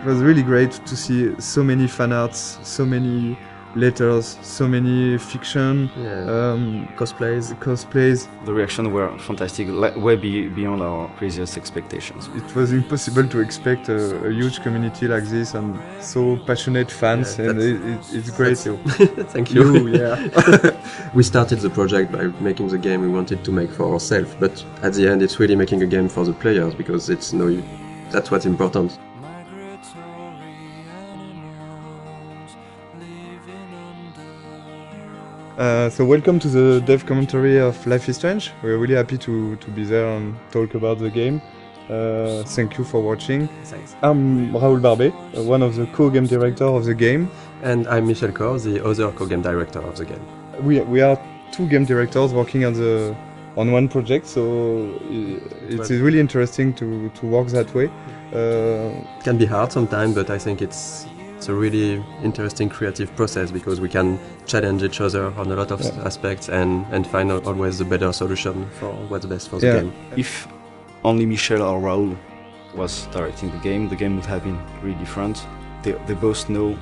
was really great to see so many fan arts, so many letters, so many fiction, cosplays. The reactions were fantastic, way beyond our craziest expectations. It was impossible to expect a huge community like this and so passionate fans, and it's great. Thank you. Yeah. We started the project by making the game we wanted to make for ourselves, but at the end it's really making a game for the players, because that's what's important. So welcome to the dev commentary of Life is Strange. We're really happy to be there and talk about the game. Thank you for watching. Thanks. I'm Raoul Barbet, one of the co-game director of the game. And I'm Michel Cor, the other co-game director of the game. We are two game directors working on one project, so it's really interesting to work that way. It can be hard sometimes, but I think it's a really interesting creative process, because we can challenge each other on a lot of aspects and find out always the better solution for what's best for the game. If only Michel or Raoul was directing the game would have been really different. They both know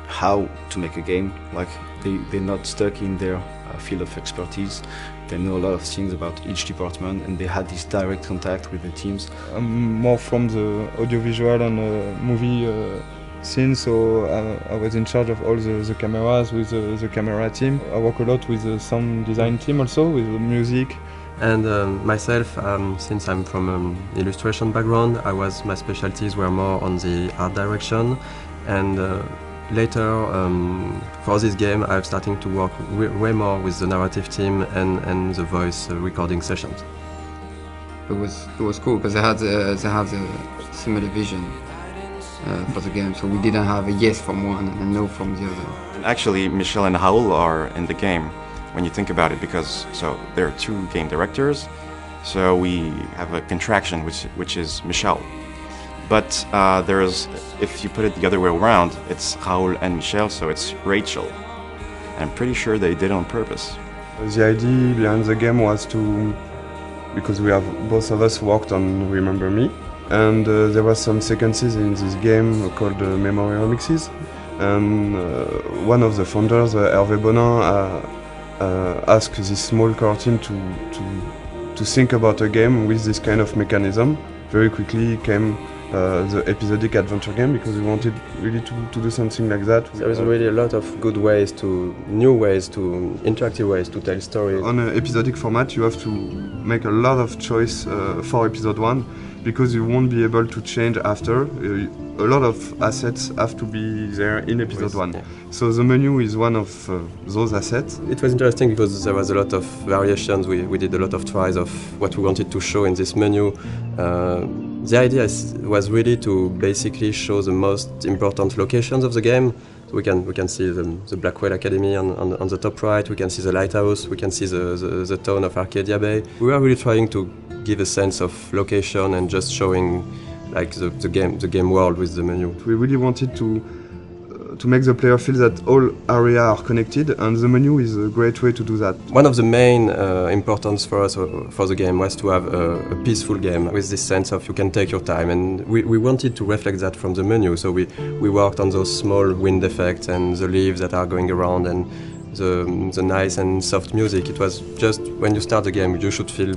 how to make a game. Like they're not stuck in their field of expertise. They know a lot of things about each department, and they had this direct contact with the teams. I'm more from the audiovisual and movie scene, so I was in charge of all the cameras with the camera team. I work a lot with the sound design team also, with the music. And myself, since I'm from an illustration background, my specialties were more on the art direction, and later, for this game, I'm starting to work way more with the narrative team and the voice recording sessions. It was cool because they had a similar vision for the game, so we didn't have a yes from one and a no from the other. And actually, Michel and Raoul are in the game when you think about it, because there are two game directors, so we have a contraction which is Michel. But if you put it the other way around, it's Raoul and Michel, so it's Rachel. And I'm pretty sure they did it on purpose. The idea behind the game was because both of us worked on Remember Me, and there was some sequences in this game called Memory Remixes, and one of the founders, Hervé Bonin, asked this small core team to think about a game with this kind of mechanism. Very quickly came the episodic adventure game, because we wanted really to do something like that. There is really a lot of good new ways, interactive ways to tell stories. On an episodic format, you have to make a lot of choice for episode 1, because you won't be able to change after. A lot of assets have to be there in episode 1. Yeah. So the menu is one of those assets. It was interesting because there was a lot of variations. We did a lot of tries of what we wanted to show in this menu. The idea was really to basically show the most important locations of the game. So we can see the Blackwell Academy on the top right. We can see the lighthouse. We can see the town of Arcadia Bay. We were really trying to give a sense of location and just showing like the game world with the menu. We really wanted to make the player feel that all areas are connected, and the menu is a great way to do that. One of the main importance for us for the game was to have a peaceful game with this sense of you can take your time, and we wanted to reflect that from the menu. So we worked on those small wind effects and the leaves that are going around and the nice and soft music. It was just when you start the game you should feel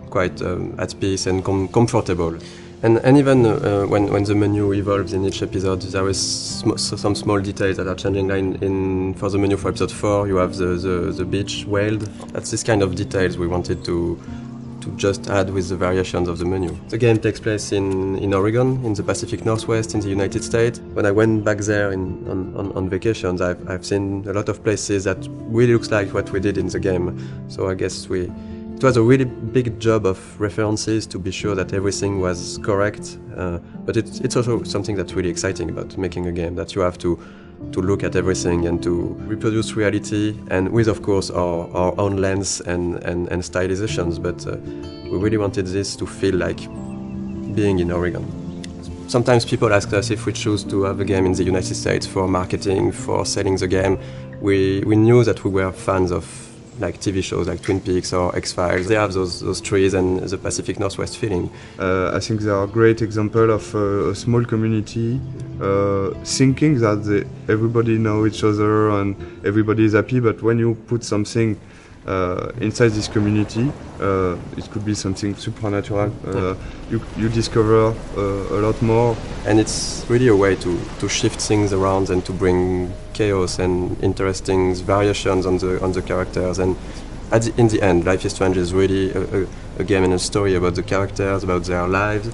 quite at peace and comfortable. And even when the menu evolves in each episode, there is some small details that are changing. For the menu for episode 4, you have the beach whaled. That's this kind of details we wanted to just add with the variations of the menu. The game takes place in Oregon, in the Pacific Northwest, in the United States. When I went back there on vacations, I've seen a lot of places that really looks like what we did in the game. So I guess it was a really big job of references to be sure that everything was correct, but it's also something that's really exciting about making a game, that you have to look at everything and to reproduce reality, and with, of course, our own lens and stylizations, but we really wanted this to feel like being in Oregon. Sometimes people ask us if we choose to have a game in the United States for marketing, for selling the game. We knew that we were fans of like TV shows like Twin Peaks or X-Files. They have those trees and the Pacific Northwest feeling. I think they are a great example of a small community thinking that everybody know each other and everybody is happy, but when you put something inside this community, it could be something supernatural. You discover a lot more. And it's really a way to shift things around and to bring chaos and interesting variations on the characters. And in the end, Life is Strange is really a game and a story about the characters, about their lives.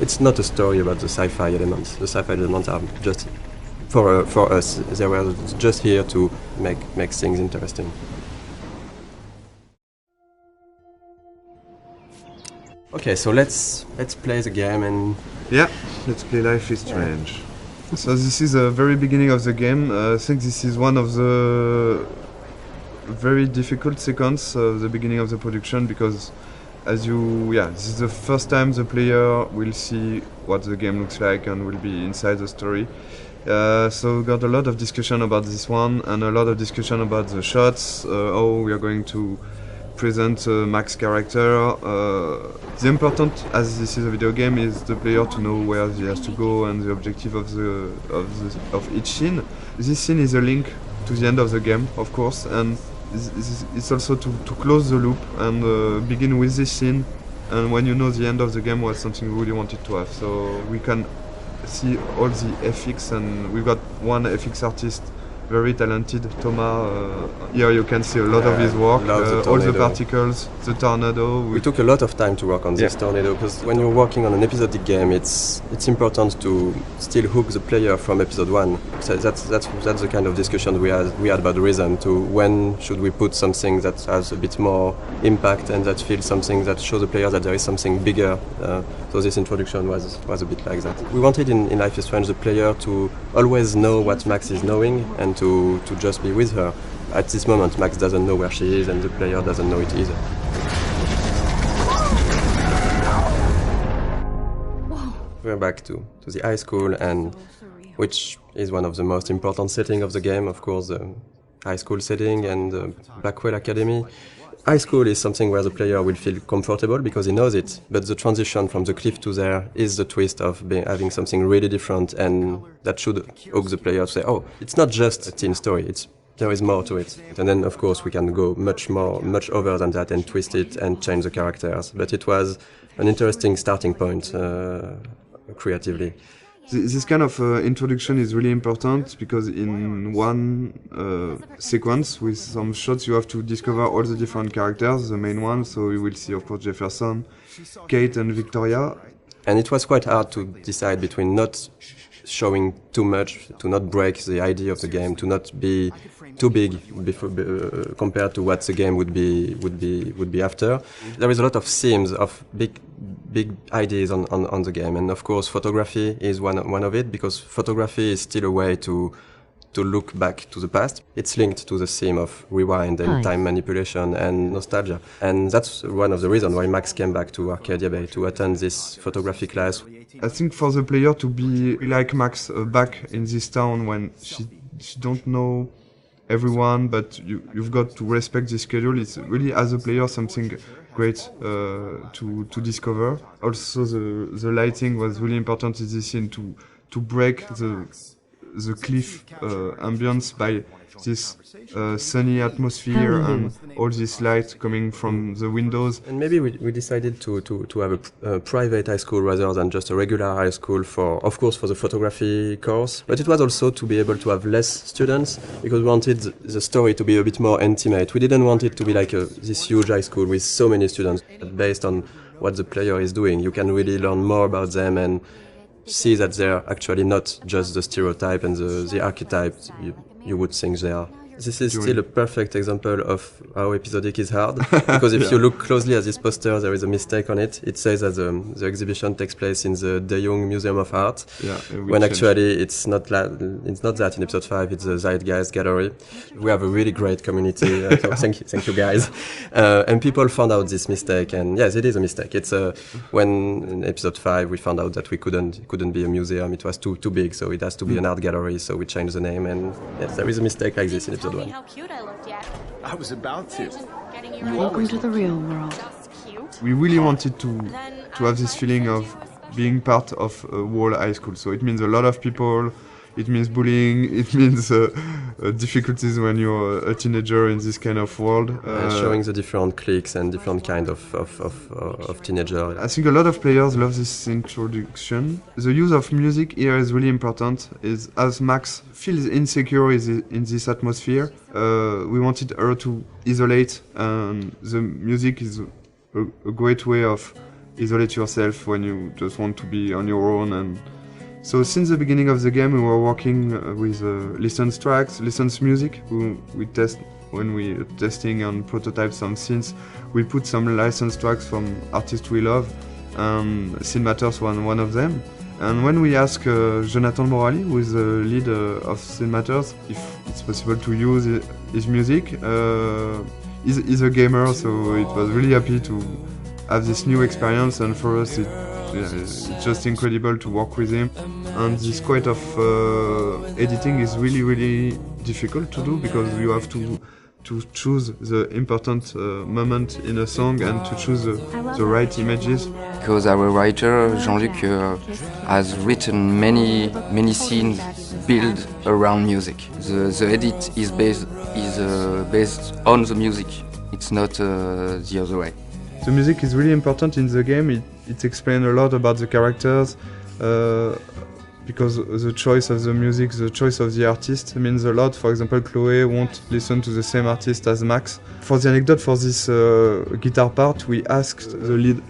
It's not a story about the sci-fi elements. The sci-fi elements are just for us. They were just here to make things interesting. Okay, so let's play the game and... Yeah, let's play Life is Strange. So this is the very beginning of the game. I think this is one of the very difficult sequences of the beginning of the production because this is the first time the player will see what the game looks like and will be inside the story. So we got a lot of discussion about this one and a lot of discussion about the shots, how we are going to present Max's character. The important, as this is a video game, is the player to know where he has to go and the objective of each scene. This scene is a link to the end of the game, of course, and it's also to close the loop and begin with this scene. And when you know the end of the game was something we really wanted to have, so we can see all the FX, and we've got one FX artist, very talented, Thomas. Here you can see a lot of his work, all the particles, the tornado. We took a lot of time to work on this tornado because when you're working on an episodic game, it's important to still hook the player from episode 1. So that's the kind of discussion we had about the reason to when should we put something that has a bit more impact and that feels something that shows the player that there is something bigger. So this introduction was a bit like that. We wanted in Life is Strange the player to always know what Max is knowing and to just be with her. At this moment, Max doesn't know where she is and the player doesn't know it either. We're back to the high school, and which is one of the most important settings of the game, of course, the high school setting and the Blackwell Academy. High school is something where the player will feel comfortable because he knows it, but the transition from the cliff to there is the twist of having something really different, and that should hook the player to say, oh, it's not just a teen story, there is more to it. And then, of course, we can go much over than that and twist it and change the characters. But it was an interesting starting point creatively. This kind of introduction is really important because in one sequence with some shots you have to discover all the different characters, the main ones, so you will see of course Jefferson, Kate and Victoria. And it was quite hard to decide between not showing too much, to not break the idea of the game, to not be too big compared to what the game would be after. There is a lot of themes of big ideas on the game, and of course photography is one of it, because photography is still a way to look back to the past. It's linked to the theme of rewind and time manipulation and nostalgia. And that's one of the reasons why Max came back to Arcadia Bay to attend this photography class. I think for the player to be like Max back in this town when she don't know everyone, but you've got to respect the schedule. It's really, as a player, something great to discover. Also, the lighting was really important in this scene to break the cliff ambience by this sunny atmosphere and all this light coming from the windows. And maybe we decided to have a private high school rather than just a regular high school of course for the photography course, but it was also to be able to have less students because we wanted the story to be a bit more intimate. We didn't want it to be like this huge high school with so many students. But based on what the player is doing, you can really learn more about them and see that they're actually not just the stereotype and the archetype you would think they are. This is still a perfect example of how episodic is hard, because if you look closely at this poster, there is a mistake on it. It says that the exhibition takes place in the De Young Museum of Art, when actually it's not that. In episode 5, it's the Zeitgeist Gallery. We have a really great community. So thank you guys. And people found out this mistake, and yes, it is a mistake. It's when in episode 5 we found out that we couldn't be a museum. It was too big, so it has to be an art gallery. So we changed the name, and yes, there is a mistake like this in episode scripted Tell me one. how cute I looked yet. I was about to. Getting you Welcome to the real world. just cute. We really wanted to have this feeling of being part of a whole high school. So it means a lot of people, it means bullying, it means difficulties when you're a teenager in this kind of world. Showing the different cliques and different kind of teenager. I think a lot of players love this introduction. The use of music here is really important. Is as Max feels insecure in this atmosphere, we wanted her to isolate, and the music is a great way of isolate yourself when you just want to be on your own. And so since the beginning of the game, we were working with licensed tracks, licensed music. We test when we are testing and prototype some scenes. We put some licensed tracks from artists we love. Scene Matters was one of them. And when we asked Jonathan Morali, who is the lead of Scene Matters, if it's possible to use his music, he's a gamer, so it was really happy to have this new experience, and for us it's just incredible to work with him. And this kind of editing is really difficult to do, because you have to choose the important moment in a song and to choose the right images. Because our writer Jean-Luc has written many scenes built around music. The edit is based on the music. It's not the other way. The music is really important in the game. It explains a lot about the characters, because the choice of the music, the choice of the artist means a lot. For example, Chloe won't listen to the same artist as Max. For the anecdote, for this guitar part, we asked the lead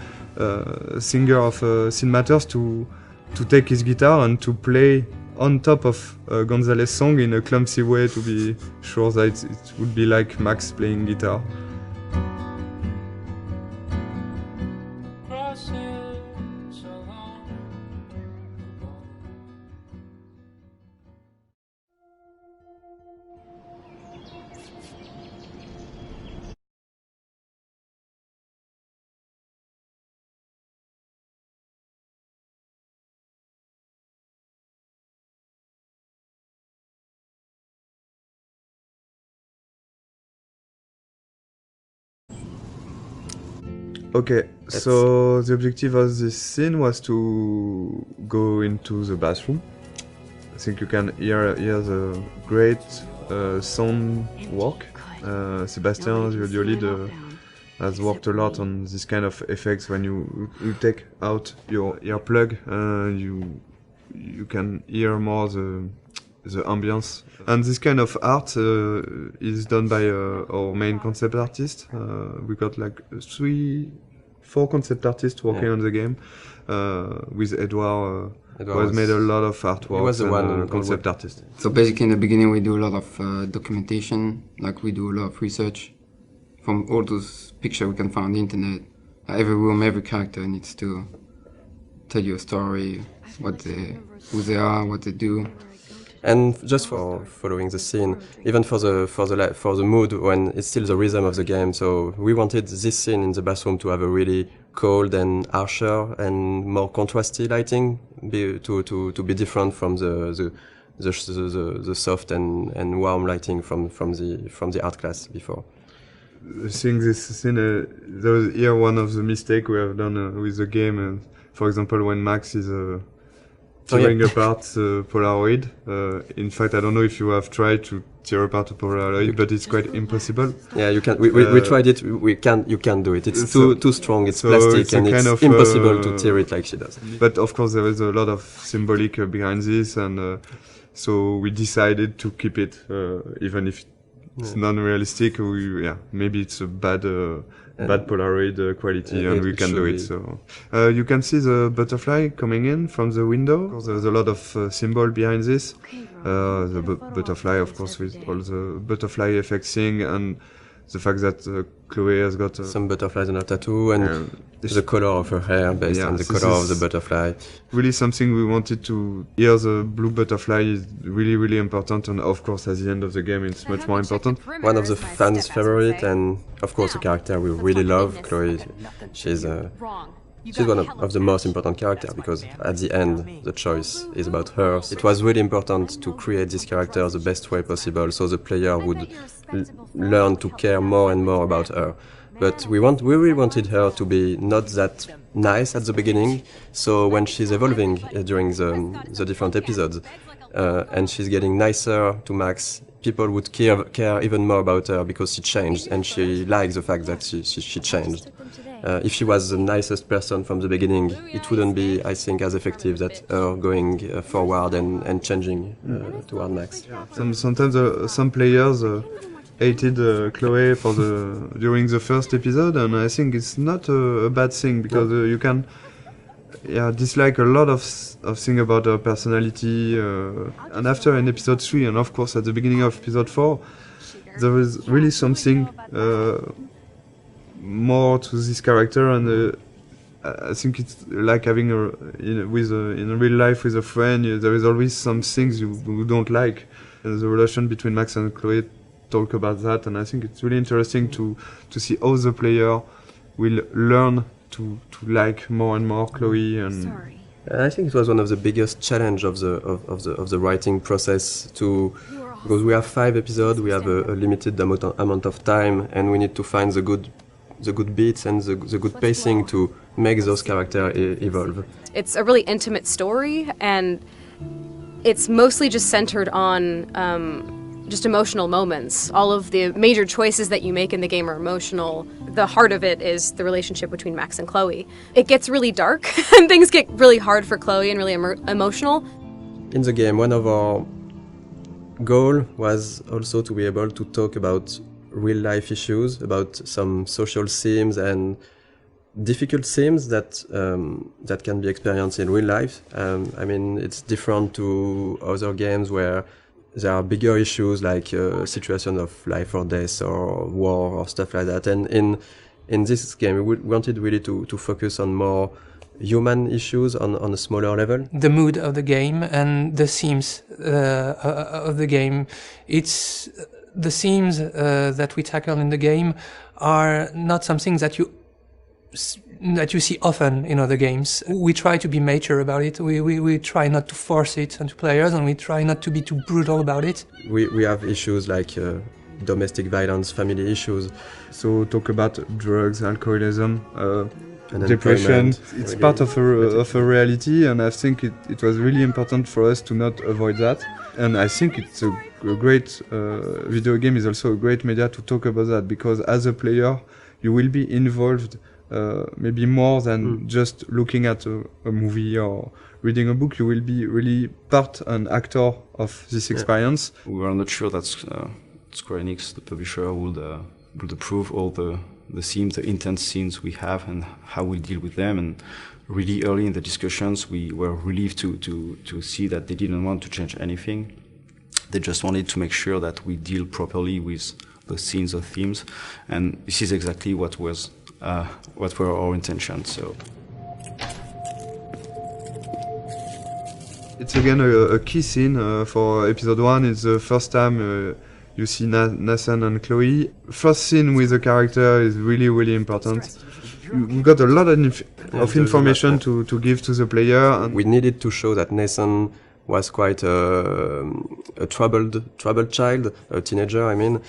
singer of Scene Matters to take his guitar and to play on top of Gonzalez's song in a clumsy way, to be sure that it would be like Max playing guitar. Okay, so the objective of this scene was to go into the bathroom. I think you can hear the great sound work. Sebastian, the audio lead, has worked a lot on this kind of effects. When you take out your earplug, you can hear more the ambience. And this kind of art is done by our main concept artist. We got like 4 concept artists working on the game, with Edouard, who has made a lot of artwork. He was the one concept artist. So basically in the beginning we do a lot of documentation, like we do a lot of research from all those pictures we can find on the internet. Every room, every character needs to tell you a story, who they are, what they do. And just for following the scene, even for the mood, when it's still the rhythm of the game. So we wanted this scene in the bathroom to have a really cold and harsher and more contrasty lighting, to be different from the soft and warm lighting from the art class before. Seeing this scene, there was here one of the mistakes we have done with the game. For example, when Max is tearing apart the Polaroid. In fact, I don't know if you have tried to tear apart a Polaroid, but it's quite impossible. Yeah, you can. We tried it. You can't do it. It's too strong. It's plastic, and it's impossible to tear it like she does. But of course, there is a lot of symbolic behind this, and so we decided to keep it, even if it's non-realistic. Maybe it's a bad Polaroid quality, and we can do it. So you can see the butterfly coming in from the window. Of course, there's a lot of symbol behind this. The butterfly, of course, with all the butterfly effects thing, and the fact that Chloe has got some butterflies on her tattoo, and the color of her hair based on the color of the butterfly. Really something we wanted to... Here the blue butterfly is really, really important, and of course at the end of the game it's much more important. One of the fans' favorite, and of course a character we really love, Chloe. She's She's one of the most important characters because at the end the choice is about her. It was really important to create this character the best way possible so the player would learn to care more and more about her. But we really wanted her to be not that nice at the beginning, so when she's evolving during the different episodes and she's getting nicer to Max, people would care even more about her because she changed and she likes the fact that she changed. If she was the nicest person from the beginning, it wouldn't be, I think, as effective that her going forward and changing toward Max. Sometimes some players hated Chloe during the first episode, and I think it's not a bad thing because you can dislike a lot of things about her personality. And after in episode 3, and of course at the beginning of episode 4, there is really something more to this character, and I think it's like having in real life with a friend. There is always some things you don't like. And the relation between Max and Chloe talk about that, and I think it's really interesting to see how the player will learn to like more and more Chloe. And I think it was one of the biggest challenge of the writing process because we have 5 episodes, we have a limited amount of time, and we need to find the good beats and the good pacing to make those characters evolve. It's a really intimate story, and it's mostly just centered on just emotional moments. All of the major choices that you make in the game are emotional. The heart of it is the relationship between Max and Chloe. It gets really dark and things get really hard for Chloe and really emotional. In the game, one of our goals was also to be able to talk about real life issues, about some social themes and difficult themes that can be experienced in real life. I mean, it's different to other games where there are bigger issues like situation of life or death or war or stuff like that. And in this game, we wanted really to focus on more human issues on a smaller level. The mood of the game and the themes of the game. It's the themes that we tackle in the game are not something that you see often in other games. We try to be mature about it. We try not to force it onto players, and we try not to be too brutal about it. We have issues like domestic violence, family issues. So talk about drugs, alcoholism, depression. It's part of a reality, and I think it was really important for us to not avoid that. And I think it's a great video game is also a great media to talk about that, because as a player you will be involved maybe more than just looking at a movie or reading a book. You will be really part and actor of this experience. We were not sure that Square Enix, the publisher, would approve all the themes, the intense scenes we have, and how we deal with them. And really early in the discussions, we were relieved to see that they didn't want to change anything. They just wanted to make sure that we deal properly with the scenes or themes, and this is exactly what were our intentions. So it's again a key scene for episode 1. It's the first time you see Nathan and Chloe. First scene with the character is really, really important. We got a lot of information to give to the player. And we needed to show that Nathan was quite a troubled child, a teenager, I mean.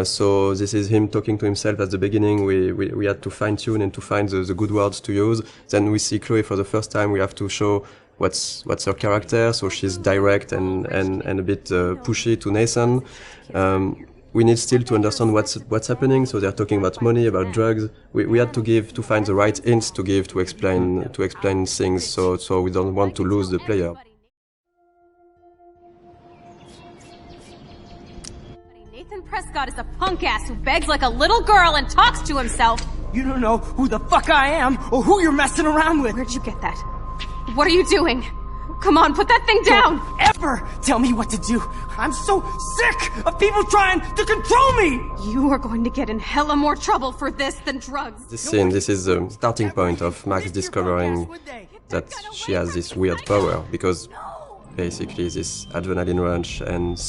So this is him talking to himself at the beginning. We had to fine-tune and to find the good words to use. Then we see Chloe for the first time. We have to show what's her character. So she's direct and a bit pushy to Nathan. We need still to understand what's happening. So they're talking about money, about drugs. We had to find the right hints to give to explain things. So we don't want to lose the player. Nathan Prescott is a punk ass who begs like a little girl and talks to himself. You don't know who the fuck I am or who you're messing around with. Where'd you get that? What are you doing? Come on, put that thing down! Don't ever tell me what to do. I'm so sick of people trying to control me! You are going to get in hella more trouble for this than drugs. This scene, this is the starting point of Max discovering that she has this weird power, because basically this adrenaline rush and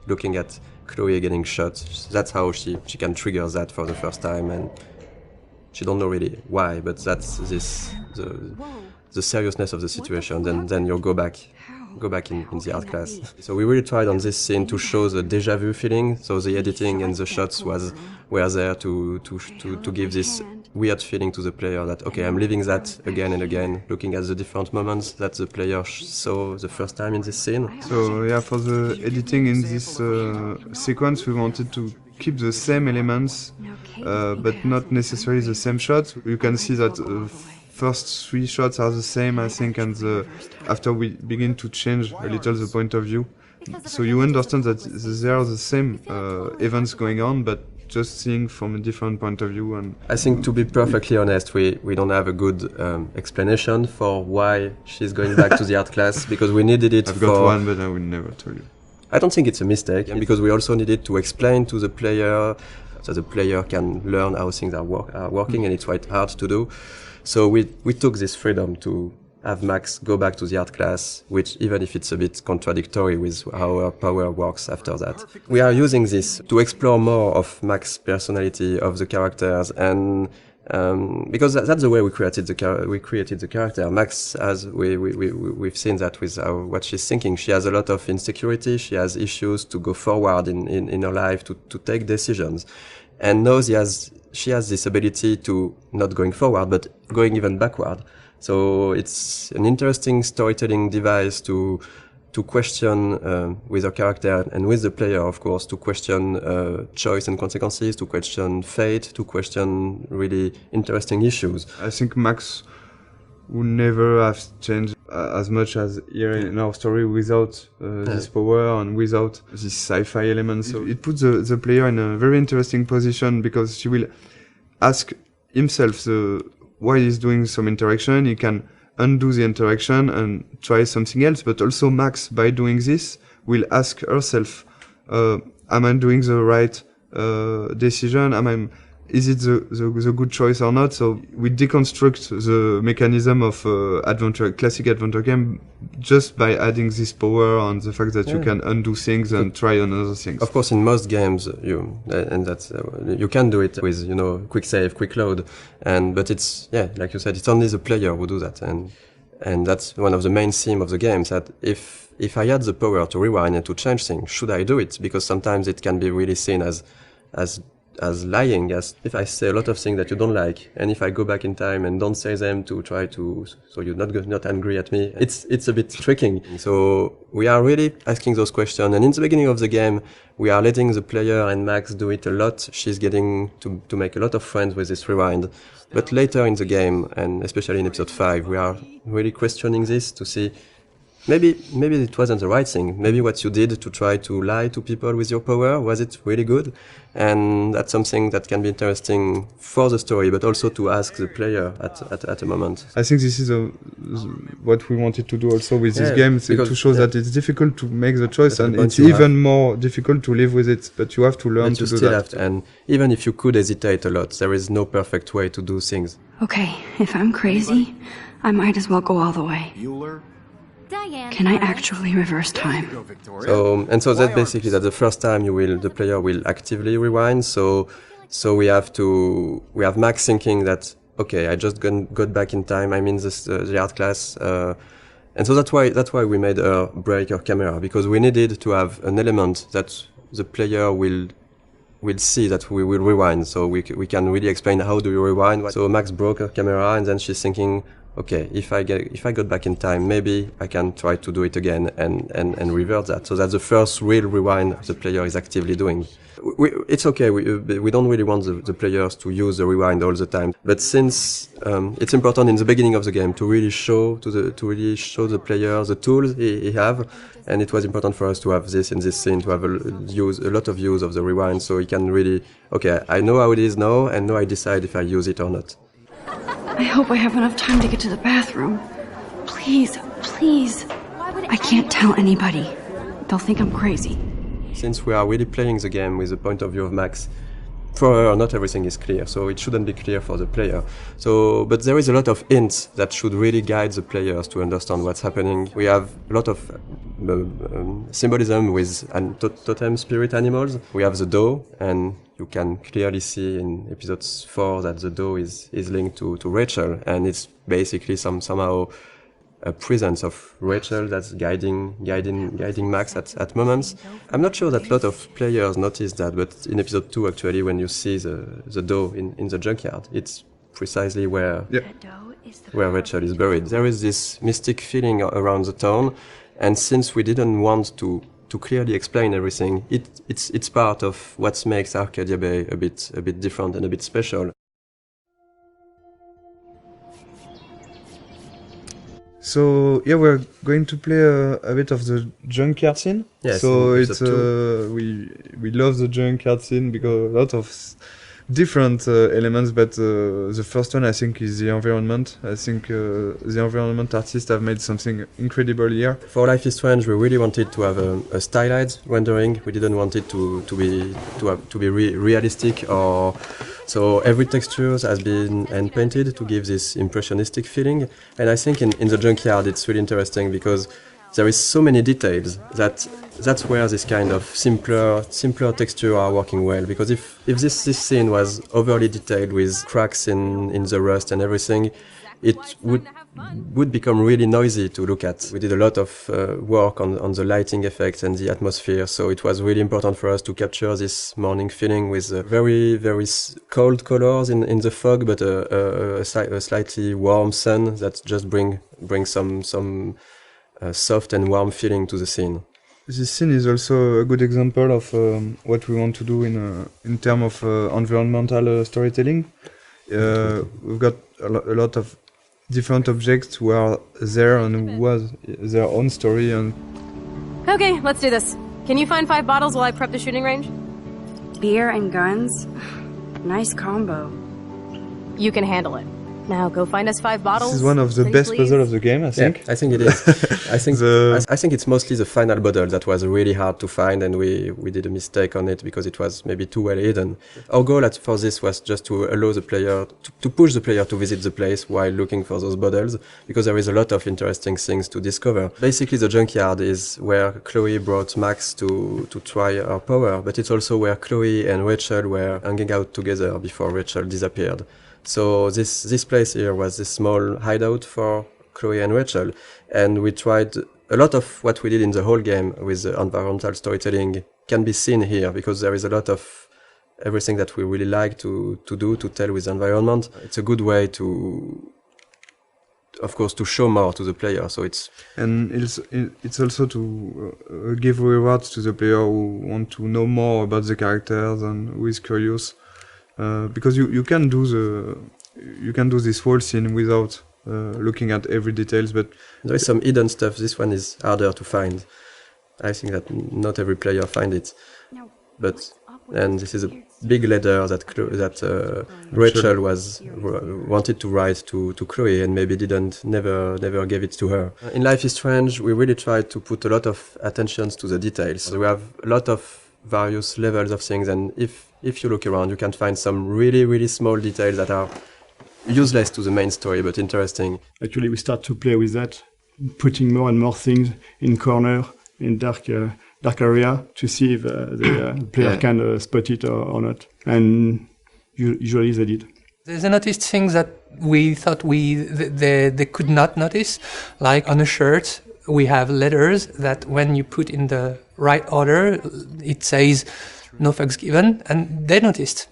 looking at Chloe getting shot, that's how she can trigger that for the first time, and she don't know really why, but that's the seriousness of the situation. Then you go back in the art class. So we really tried on this scene to show the déjà vu feeling. So the editing and the shots were there to give this weird feeling to the player that, okay, I'm living that again and again, looking at the different moments that the player saw the first time in this scene. So yeah, for the editing in this sequence, we wanted to keep the same elements, but not necessarily the same shots. You can see that first 3 shots are the same, I think, and after we begin to change a little the point of view. So you understand that there are the same events going on, but just seeing from a different point of view. And I think, to be perfectly honest, we don't have a good explanation for why she's going back to the art class, because we needed it. I've got one, but I will never tell you. I don't think it's a mistake, because we also needed to explain to the player, so the player can learn how things are working, and it's quite hard to do. So we took this freedom to have Max go back to the art class, which, even if it's a bit contradictory with how her power works after that. We are using this to explore more of Max's personality, of the characters, and because that's the way we created the character. Max, as we've seen that with what she's thinking. She has a lot of insecurity. She has issues to go forward in her life, to take decisions, and now she has this ability to not going forward, but going even backward. So it's an interesting storytelling device to question with her character and with the player, of course, to question choice and consequences, to question fate, to question really interesting issues. I think Max would never have changed as much as here in our story without this power and without this sci-fi element. So it puts the player in a very interesting position, because she will ask himself why he's doing some interaction. He can undo the interaction and try something else, but also Max, by doing this, will ask herself, am I doing the right decision? Is it the good choice or not? So we deconstruct the mechanism of classic adventure game, just by adding this power and the fact that you can undo things and try another things. Of course, in most games, you can do it with quick save, quick load, but it's like you said, it's only the player who do that, and that's one of the main themes of the games. That if I had the power to rewind and to change things, should I do it? Because sometimes it can be really seen as lying, as if I say a lot of things that you don't like, and if I go back in time and don't say them to try to, so you're not angry at me, it's a bit tricking. So we are really asking those questions, and in the beginning of the game, we are letting the player and Max do it a lot. She's getting to make a lot of friends with this rewind. But later in the game, and especially in episode 5, we are really questioning this to see maybe it wasn't the right thing. Maybe what you did to try to lie to people with your power, was it really good? And that's something that can be interesting for the story, but also to ask the player at a moment. I think this is what we wanted to do also with this game, to show that it's difficult to make the choice, and it's even more difficult to live with it, but you have to learn to do that. And even if you could hesitate a lot, there is no perfect way to do things. Okay, if I'm crazy, I might as well go all the way. Can I actually reverse time? So that's basically that the first time the player will actively rewind. So we have Max thinking that, okay, I just got back in time. I'm in the art class, and so that's why we made her break her camera, because we needed to have an element that the player will see that we will rewind. So we can really explain how do you rewind. So Max broke her camera, and then she's thinking, okay, if I got back in time, maybe I can try to do it again and revert that. So that's the first real rewind the player is actively doing. It's okay. We don't really want the players to use the rewind all the time. But since it's important in the beginning of the game to really show the player the tools he have, and it was important for us to have this in this scene, to have a lot of use of the rewind, so he can really, okay, I know how it is now, and now I decide if I use it or not. I hope I have enough time to get to the bathroom. Please. I can't tell anybody. They'll think I'm crazy. Since we are really playing the game with the point of view of Max, for her, not everything is clear, so it shouldn't be clear for the player. So, but there is a lot of hints that should really guide the players to understand what's happening. We have a lot of symbolism with totem spirit animals. We have the doe, and you can clearly see in episode 4 that the doe is linked to Rachel, and it's basically somehow a presence of Rachel that's guiding Max at moments. I'm not sure that a lot of players notice that, but in episode 2 actually, when you see the doe in the junkyard, it's precisely where Rachel is buried. There is this mystic feeling around the town, and since we didn't want to clearly explain everything, it's part of what makes Arcadia Bay a bit different and a bit special. So yeah, we're going to play a bit of the junkyard scene. Yes, so it's we love the junkyard scene because a lot of different elements, but the first one I think is the environment. I think the environment artists have made something incredible here. For Life is Strange, we really wanted to have a stylized rendering. We didn't want it to be realistic, or so every texture has been hand painted to give this impressionistic feeling. And I think in the junkyard it's really interesting because there is so many details that's where this kind of simpler texture are working well. Because if this scene was overly detailed with cracks in the rust and everything, it would become really noisy to look at. We did a lot of work on the lighting effects and the atmosphere, so it was really important for us to capture this morning feeling with very, very cold colors in the fog, but a slightly warm sun that just bring some soft and warm feeling to the scene. This scene is also a good example of what we want to do in terms of environmental storytelling. We've got a lot of different objects who are there and who was their own story. And Okay, let's do this. Can you find 5 bottles while I prep the shooting range? Beer and guns? Nice combo. You can handle it. Now go find us 5 bottles. This is one of the best puzzles of the game, I think. Yeah, I think it is. I think it's mostly the final bottle that was really hard to find, and we did a mistake on it because it was maybe too well hidden. Our goal for this was just to allow the player to push the player to visit the place while looking for those bottles, because there is a lot of interesting things to discover. Basically, the junkyard is where Chloe brought Max to try her power, but it's also where Chloe and Rachel were hanging out together before Rachel disappeared. So this place here was this small hideout for Chloe and Rachel, and we tried a lot of what we did in the whole game with the environmental storytelling can be seen here, because there is a lot of everything that we really like to tell with the environment. It's a good way to, of course, to show more to the player. So it's also to give rewards to the player who want to know more about the characters and who is curious. Because you can do this whole scene without looking at every details, but there is some hidden stuff. This one is harder to find. I think that not every player find it. And this is a big letter that Rachel wanted to write to Chloe, and maybe never gave it to her. In Life is Strange, we really tried to put a lot of attention to the details. So we have a lot of various levels of things, and if you look around, you can find some really, really small details that are useless to the main story, but interesting. Actually, we start to play with that, putting more and more things in corner, in dark area, to see if the player can spot it or not. And usually they did. There's a noticed things that we thought they could not notice, like on a shirt. We have letters that when you put in the right order, it says no fucks given, and they noticed.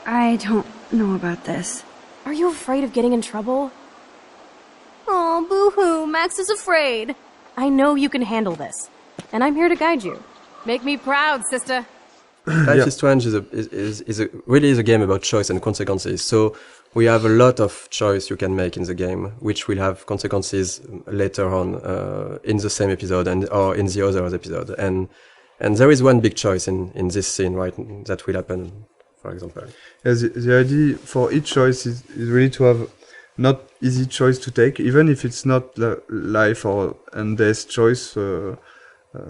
I don't know about this. Are you afraid of getting in trouble? Oh, boo-hoo, Max is afraid. I know you can handle this, and I'm here to guide you. Make me proud, sister. Life is Strange is really a game about choice and consequences. So we have a lot of choice you can make in the game, which will have consequences later on in the same episode or in the other episode. And there is one big choice in this scene, right, that will happen, for example. Yeah, the idea for each choice is really to have not easy choice to take, even if it's not life or and death choice.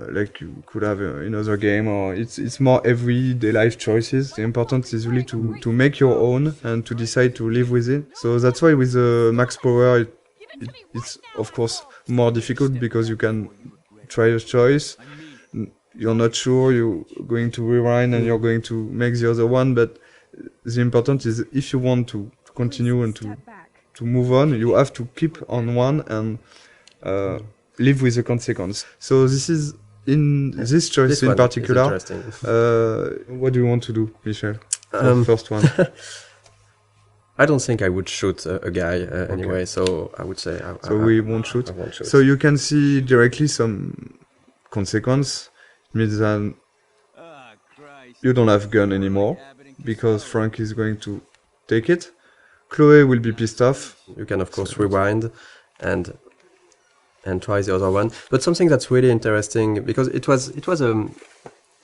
like you could have in other game, or it's more everyday life choices. The important is really to make your own and to decide to live with it. So that's why with the max power, it's of course more difficult because you can try a choice. You're not sure, you're going to rewind and you're going to make the other one, but the important is if you want to continue and to move on, you have to keep on one and live with the consequence. So this is in this choice in particular. What do you want to do, Michel? First one. I don't think I would shoot a guy anyway, so I would say. We won't shoot. I won't shoot. So you can see directly some consequence. It means that you don't have gun anymore because Frank is going to take it. Chloe will be pissed off. You can of course rewind and try the other one. But something that's really interesting, because it was a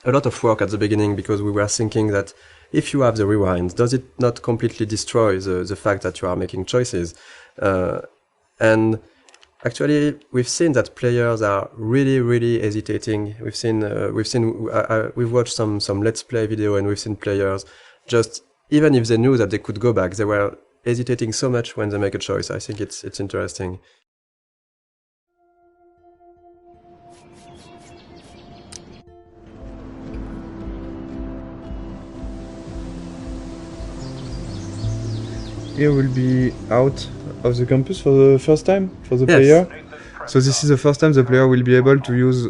lot of work at the beginning, because we were thinking that if you have the rewind, does it not completely destroy the fact that you are making choices? And actually, we've seen that players are really hesitating. We've watched some Let's Play video, and we've seen players just, even if they knew that they could go back, they were hesitating so much when they make a choice. I think it's interesting. Here will be out of the campus for the first time for the player. So this is the first time the player will be able to use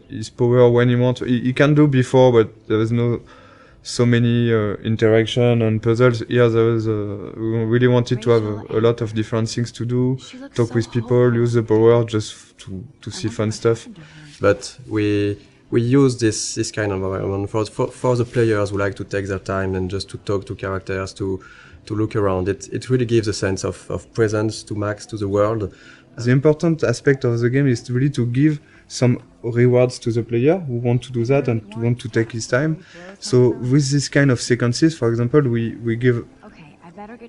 his power when he wants. He can do before, but there was no so many interaction and puzzles. Here there was we really wanted to have a lot of different things to do, talk with people, use the power just to see fun stuff. But we use this kind of environment for the players who like to take their time and just to talk to characters, to look around. It really gives a sense of presence to Max, to the world. The important aspect of the game is really to give some rewards to the player who want to do that and to want to take his time. So with this kind of sequences, for example, we give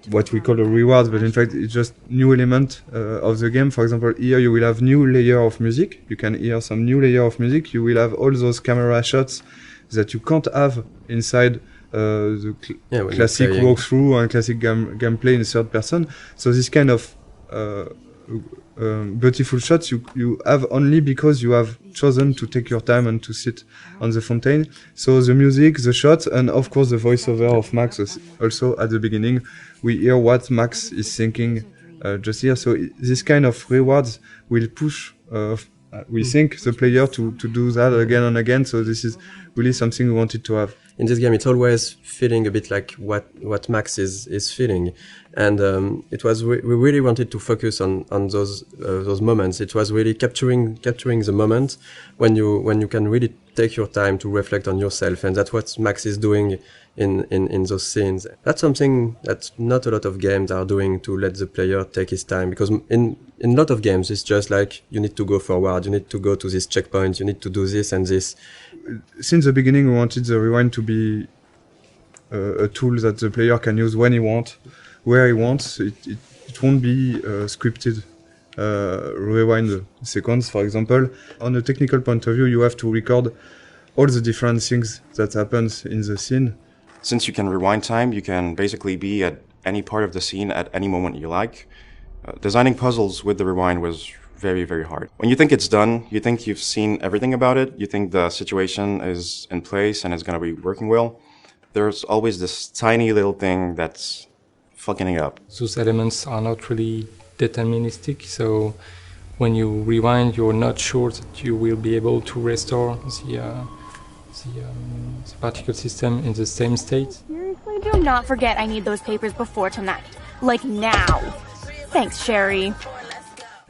what we call a reward, but in fact it's just new element of the game. For example, here you will have new layer of music. You can hear some new layer of music. You will have all those camera shots that you can't have inside the classic walkthrough and classic gameplay in third person. So this kind of beautiful shots you have only because you have chosen to take your time and to sit on the fountain. So the music, the shots, and of course the voiceover of Max also at the beginning. We hear what Max is thinking just here. So this kind of rewards will push, we think, the player to do that again and again. So this is really something we wanted to have. In this game, it's always feeling a bit like what Max is feeling, and it was we really wanted to focus on those moments. It was really capturing the moment when you can really take your time to reflect on yourself, and that's what Max is doing in those scenes. That's something that not a lot of games are doing, to let the player take his time, because in a lot of games it's just like you need to go forward, you need to go to this checkpoint, you need to do this and this. Since the beginning we wanted the rewind to be a tool that the player can use when he wants, where he wants. It won't be scripted rewind sequence, for example. On a technical point of view, you have to record all the different things that happens in the scene. Since you can rewind time, you can basically be at any part of the scene at any moment you like. Designing puzzles with the rewind was very hard. When you think it's done, you think you've seen everything about it, you think the situation is in place and it's going to be working well. There's always this tiny little thing that's fucking it up. Those elements are not really deterministic, so when you rewind, you're not sure that you will be able to restore the particle system in the same state. Seriously, do not forget I need those papers before tonight. Like now. Thanks, Sherry.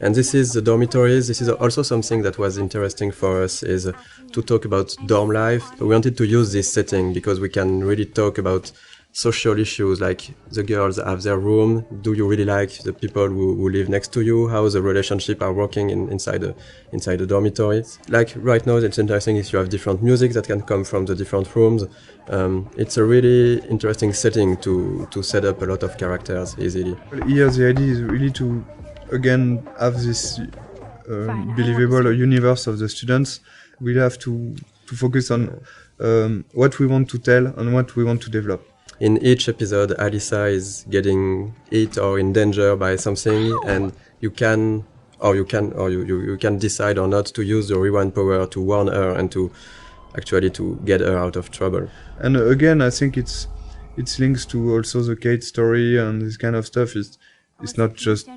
And this is the dormitories. This is also something that was interesting for us, is to talk about dorm life. We wanted to use this setting because we can really talk about social issues, like the girls have their room. Do you really like the people who live next to you? How the relationship are working inside the dormitories? Like right now, it's interesting if you have different music that can come from the different rooms. It's a really interesting setting to set up a lot of characters easily. Here the idea is really to again have this believable universe of the students, we have to focus on what we want to tell and what we want to develop. In each episode, Alyssa is getting hit or in danger by something, and you can decide or not to use the rewind power to warn her and to actually to get her out of trouble. And again, I think it's links to also the Kate story and this kind of stuff. It's not just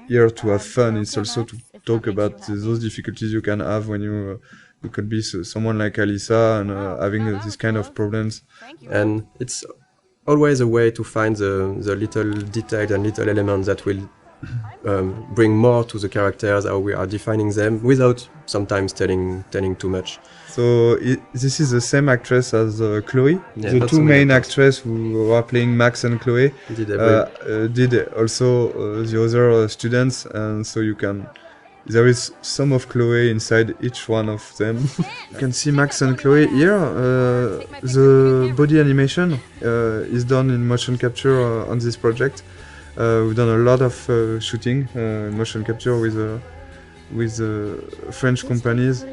here to have fun. It's also to talk about those difficulties you can have when you could be someone like Alyssa and having this kind of problems. And it's always a way to find the little details and little elements that will bring more to the characters, how we are defining them, without sometimes telling too much. So this is the same actress as Chloe. Yeah, the two main actresses who are playing Max and Chloe did also the other students, and so there is some of Chloe inside each one of them. You can see Max and Chloe here. The body animation is done in motion capture on this project. We've done a lot of shooting in motion capture with French companies.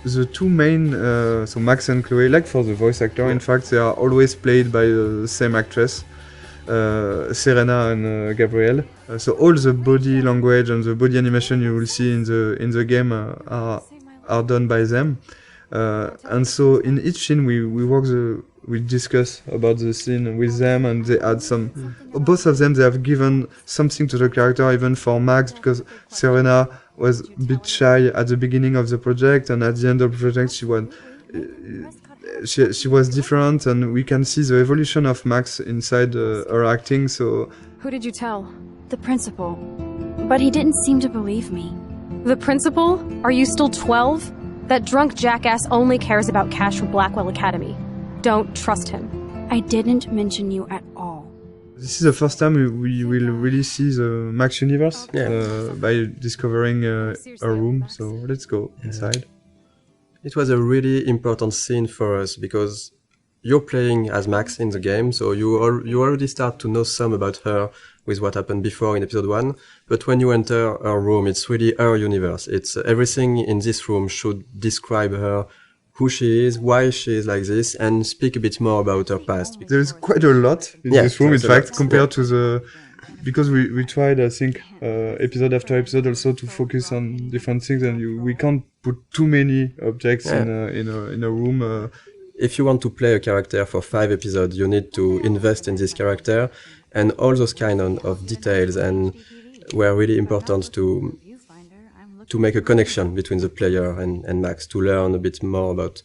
The two main, so Max and Chloe, like for the voice actor, in fact, they are always played by the same actress, Serena and Gabrielle. So all the body language and the body animation you will see in the game are done by them. And so in each scene we discuss about the scene with them, and they add some. Both of them, they have given something to the character, even for Max, because Serena was a bit shy at the beginning of the project, and at the end of the project she was different, and we can see the evolution of Max inside her acting. So who did you tell? The principal. But he didn't seem to believe me. The principal? Are you still 12? That drunk jackass only cares about cash for Blackwell Academy. Don't trust him. I didn't mention you at all. This is the first time we will really see the Max universe by discovering a room. So let's go inside. It was a really important scene for us because you're playing as Max in the game, so you already start to know some about her with what happened before in episode 1. But when you enter her room, it's really her universe. It's everything in this room should describe her, who she is, why she is like this, and speak a bit more about her past. There's quite a lot in this room, in fact, compared to the... Because we tried, I think, episode after episode also to focus on different things, and we can't put too many objects in a room. If you want to play a character for 5 episodes, you need to invest in this character, and all those kind of details and were really important to make a connection between the player and Max, to learn a bit more about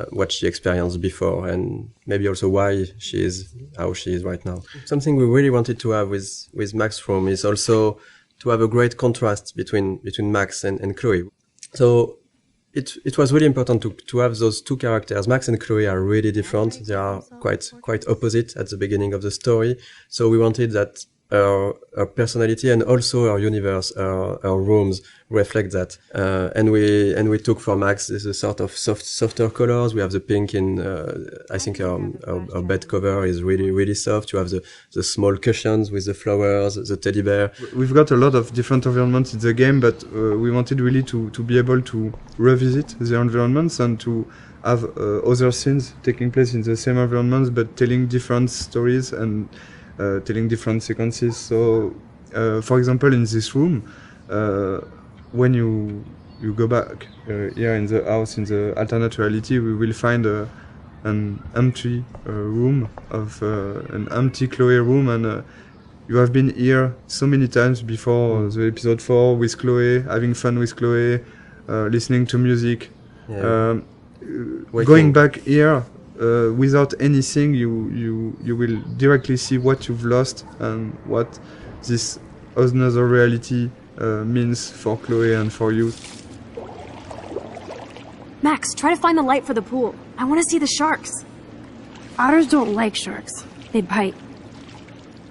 what she experienced before, and maybe also why she is how she is right now. Something we really wanted to have with Max's room is also to have a great contrast between Max and Chloe. So it was really important to have those two characters. Max and Chloe are really different. They are quite opposite at the beginning of the story. So we wanted that her personality and also her universe, her rooms reflect that. And we took for Max this sort of softer colors. We have the pink in, I think our bed cover is really, really soft. You have the small cushions with the flowers, the teddy bear. We've got a lot of different environments in the game, but we wanted really to be able to revisit the environments and to have other scenes taking place in the same environments, but telling different stories and telling different sequences. So, for example, in this room, when you go back here in the house, in the alternate reality, we will find an empty room of an empty Chloe room, and you have been here so many times before the episode 4 with Chloe, having fun with Chloe, listening to music. Going back here without anything, you will directly see what you've lost and what this another reality means for Chloe and for you. Max, try to find the light for the pool. I want to see the sharks. Otters don't like sharks. They bite.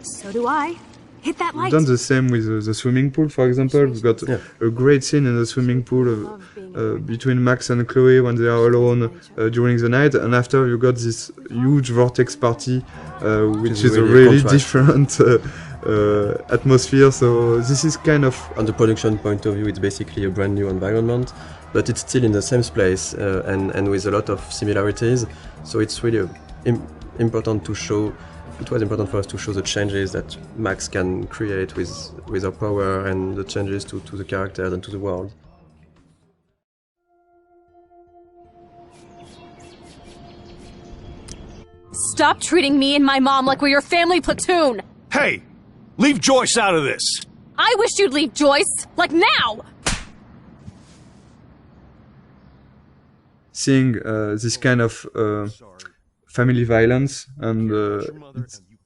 So do I. Hit that light. We've done the same with the swimming pool, for example. We've got a great scene in the swimming pool between Max and Chloe when they are alone during the night, and after you got this huge vortex party, which is a really different atmosphere. So this is kind of... On the production point of view, it's basically a brand new environment, but it's still in the same place and with a lot of similarities. So it's really important to show. It was important for us to show the changes that Max can create with her power and the changes to the characters and to the world. Stop treating me and my mom like we're your family platoon! Hey! Leave Joyce out of this! I wish you'd leave Joyce! Like now! Seeing this kind of family violence, and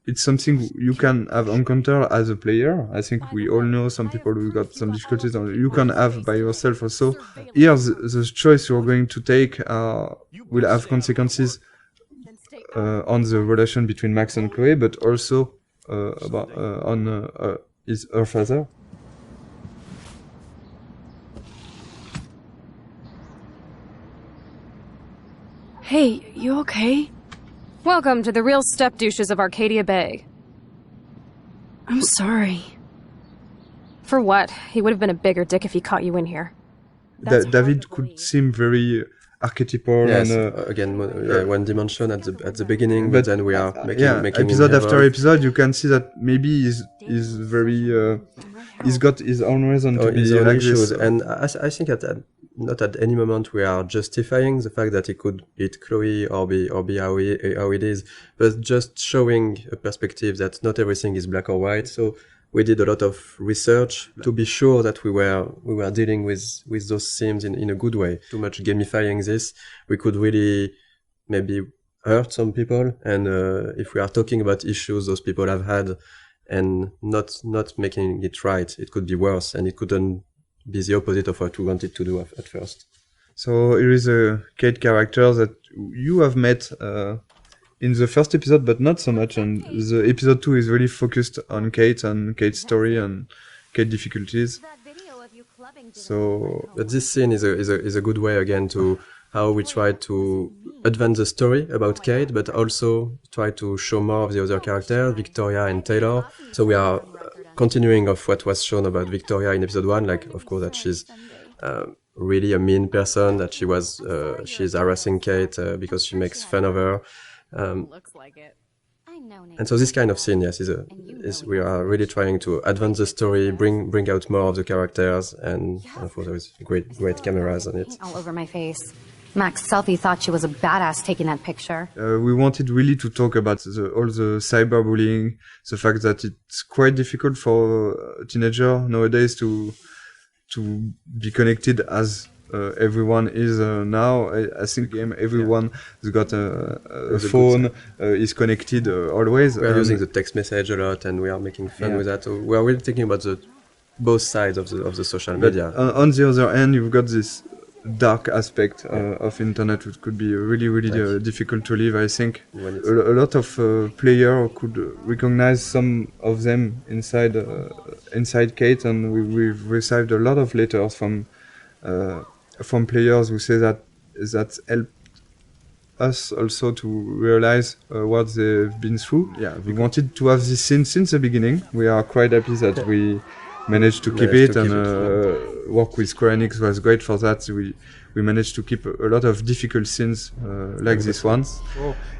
it's something you can have encountered as a player. I think we all know some people who got some difficulties, and you can have by yourself also. Here, the choice you're going to take will have consequences on the relation between Max and Chloe, but also on her father. Hey, you okay? Welcome to the real step douches of Arcadia Bay. I'm sorry. For what? He would have been a bigger dick if he caught you in here. David could seem very archetypal. Yes, and again, one dimension at the beginning, but then we are making episode after episode. You can see that maybe he's very he's got his own reason to be like this. And I think not at any moment we are justifying the fact that he could hit Chloe or be how it is, but just showing a perspective that not everything is black or white. So we did a lot of research to be sure that we were dealing with those themes in a good way. Too much gamifying this, we could really maybe hurt some people. And if we are talking about issues those people have had and not making it right, it could be worse, and it couldn't be the opposite of what we wanted to do at first. So here is a Kate character that you have met in the first episode, but not so much. And the episode 2 is really focused on Kate and Kate's story and Kate's difficulties. So, but this scene is a good way again to how we try to advance the story about Kate, but also try to show more of the other characters, Victoria and Taylor. So we are continuing of what was shown about Victoria in episode 1, like of course that she's really a mean person, that she's harassing Kate because she makes fun of her. Looks like it. And so this kind of scene, yes, is we are really trying to advance the story, bring out more of the characters, and of course there is great cameras on it. All over my face. Max Selfie thought she was a badass taking that picture. We wanted really to talk about all the cyberbullying, the fact that it's quite difficult for a teenager nowadays to be connected as everyone is now. I think everyone has got a phone, is connected always. We are using the text message a lot, and we are making fun with that. So we are really thinking about both sides of the social media. But on the other hand, you've got this dark aspect of internet, which could be really difficult to live. I think a lot of players could recognize some of them inside Kate, and we've received a lot of letters from players who say that helped us also to realize what they've been through. Yeah, we wanted to have this scene since the beginning. We are quite happy that we managed to keep it, and work with Square Enix was great for that. We managed to keep a lot of difficult scenes like this one.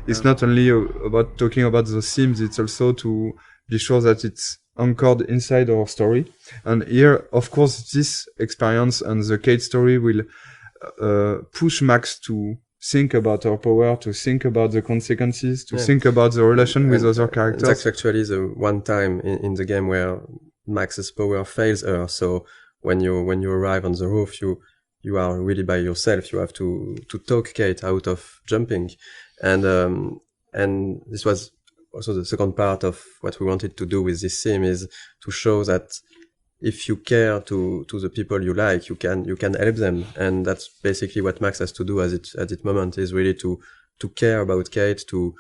It's not only about talking about those themes, it's also to be sure that it's anchored inside our story. And here, of course, this experience and the Kate story will push Max to think about her power, to think about the consequences, to think about the relation with other characters. That's actually the one time in the game where Max's power fails her. So when you arrive on the roof, you are really by yourself. You have to talk Kate out of jumping, and this was also the second part of what we wanted to do with this theme, is to show that if you care to the people you like, you can help them, and that's basically what Max has to do at this moment, is really to care about Kate, to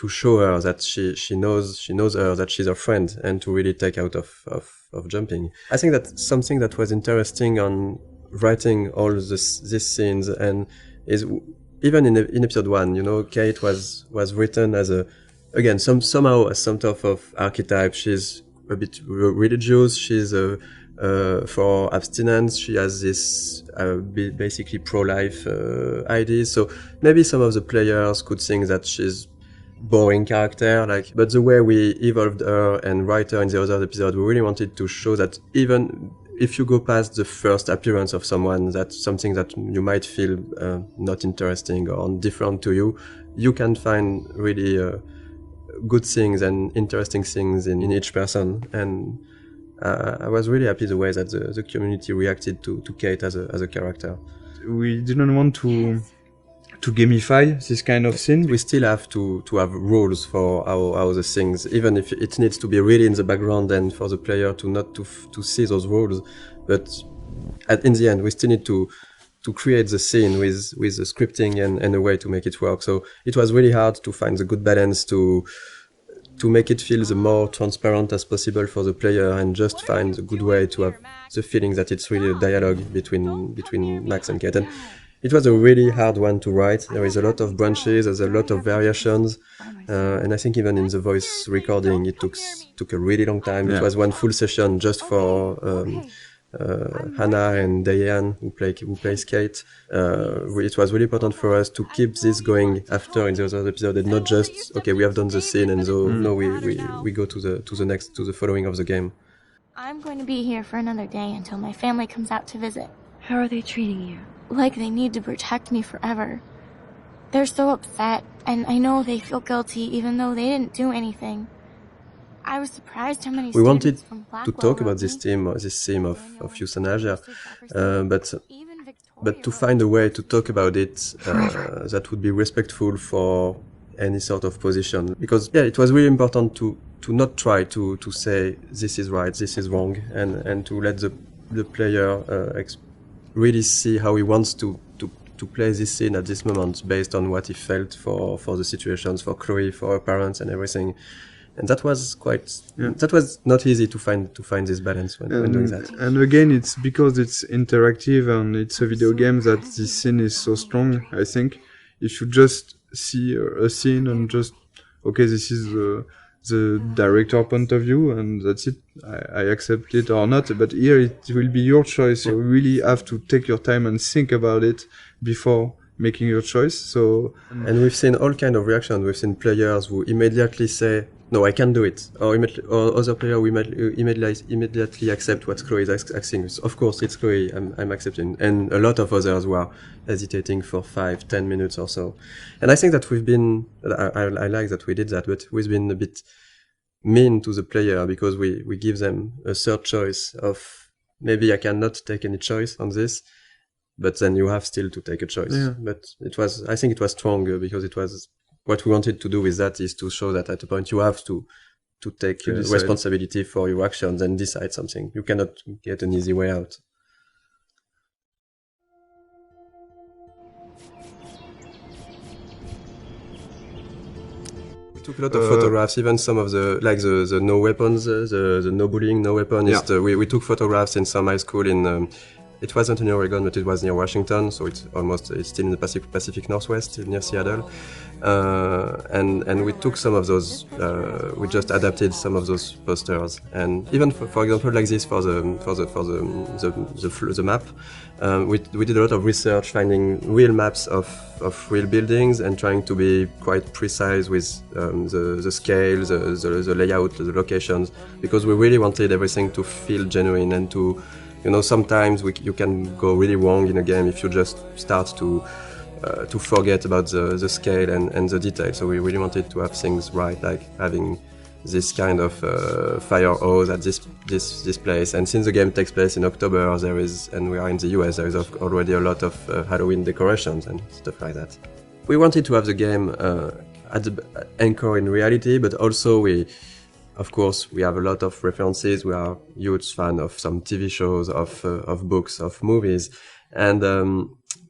show her that she knows her, that she's her friend, and to really take out of jumping. I think that's something that was interesting on writing all these scenes, and is even in episode 1, Kate was written as a again, somehow some type of archetype. She's a bit religious. She's for abstinence. She has this basically pro-life ideas. So maybe some of the players could think that she's boring character, but the way we evolved her and write her in the other episode, we really wanted to show that even if you go past the first appearance of someone, that's something that you might feel not interesting or different to you, you can find really good things and interesting things in each person. And I was really happy the way that the community reacted to Kate as a character. We didn't want to gamify this kind of thing. We still have to have rules for how the things, even if it needs to be really in the background and for the player to not to see those rules. But in the end, we still need to create the scene with the scripting and a way to make it work. So it was really hard to find the good balance to make it feel the more transparent as possible for the player and just find a good way to have the feeling that it's really a dialogue between Max and Kate. And it was a really hard one to write. There is a lot of branches, there's a lot of variations, and I think even in the voice recording it took a really long time. It was one full session just for Hannah and Diane who plays Kate. It was really important for us to keep this going after in the other episode and not just okay, we have done the scene and so no, we go to the following of the game. I'm going to be here for another day until my family comes out to visit. How are they treating you? Like they need to protect me forever. They're so upset, and I know they feel guilty even though they didn't do anything. I was surprised how many we wanted from to talk about this theme of euthanasia, but to find a way to talk about it that would be respectful for any sort of position. Because it was really important to not try to say this is right, this is wrong, and to let the player really see how he wants to play this scene at this moment based on what he felt for the situations, for Chloe, for her parents and everything. And that was that was not easy to find this balance when doing that. And again, it's because it's interactive and it's a video game that this scene is so strong. I think if you just see a scene and just, okay, this is the director point of view and that's it, I accept it or not. But here it will be your choice. You really have to take your time and think about it before making your choice. So, and we've seen all kind of reactions. We've seen players who immediately say, no, I can't do it. Or other player who immediately accept what Chloe is asking. Of course, it's Chloe, I'm accepting. And a lot of others were hesitating for 5-10 minutes or so. And I think that we've been, I like that we did that, but we've been a bit mean to the player because we give them a third choice of maybe I cannot take any choice on this, but then you have still to take a choice. Yeah. But I think it was stronger because it was, what we wanted to do with that is to show that at a point you have to take responsibility for your actions and decide something. You cannot get an easy way out. We took a lot of photographs, even some of the no weapons, the no bullying, no weapon. Yeah. We took photographs in some high school in. It wasn't in Oregon, but it was near Washington, so it's still in the Pacific Northwest, near Seattle. And we took some of those, we just adapted some of those posters. And even for example, like this for the map, we did a lot of research, finding real maps of real buildings and trying to be quite precise with the scale, the layout, the locations, because we really wanted everything to feel genuine and to, sometimes you can go really wrong in a game if you just start to forget about the scale and the detail. So we really wanted to have things right, like having this kind of fire hose at this place. And since the game takes place in October, and we are in the US, there is already a lot of Halloween decorations and stuff like that. We wanted to have the game anchor in reality, but also of course, we have a lot of references. We are huge fan of some TV shows, of books, of movies. And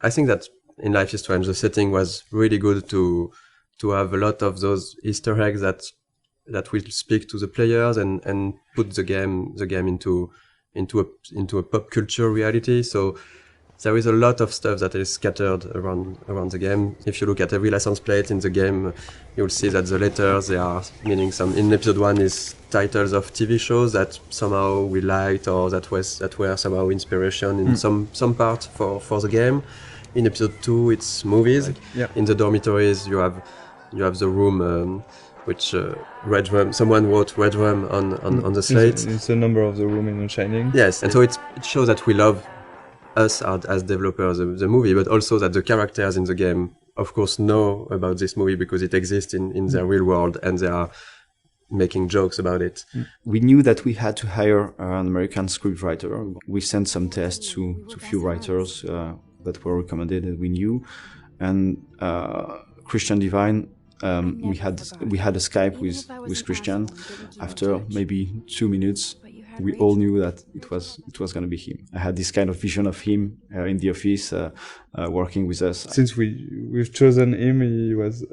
I think that in Life is Strange, the setting was really good to have a lot of those Easter eggs that will speak to the players and put the game into a pop culture reality. So there is a lot of stuff that is scattered around the game. If you look at every license plate in the game, you'll see that the letters, they are meaning some. In episode 1 is titles of TV shows that somehow we liked or that were somehow inspiration in some part for the game. In episode 2, it's movies. In the dormitories, you have the room. Which Red Rum, someone wrote Red Rum on the slate. It's the number of the room in The Shining. Yes, and so it shows that we love us as developers the movie, but also that the characters in the game, of course, know about this movie because it exists in their real world and they are making jokes about it. We knew that we had to hire an American scriptwriter. We sent some tests to few writers that were recommended and we knew. And Christian Divine, we had a Skype with Christian. After maybe 2 minutes, we all knew that it was going to be him. I had this kind of vision of him in the office, working with us. Since we've chosen him, he was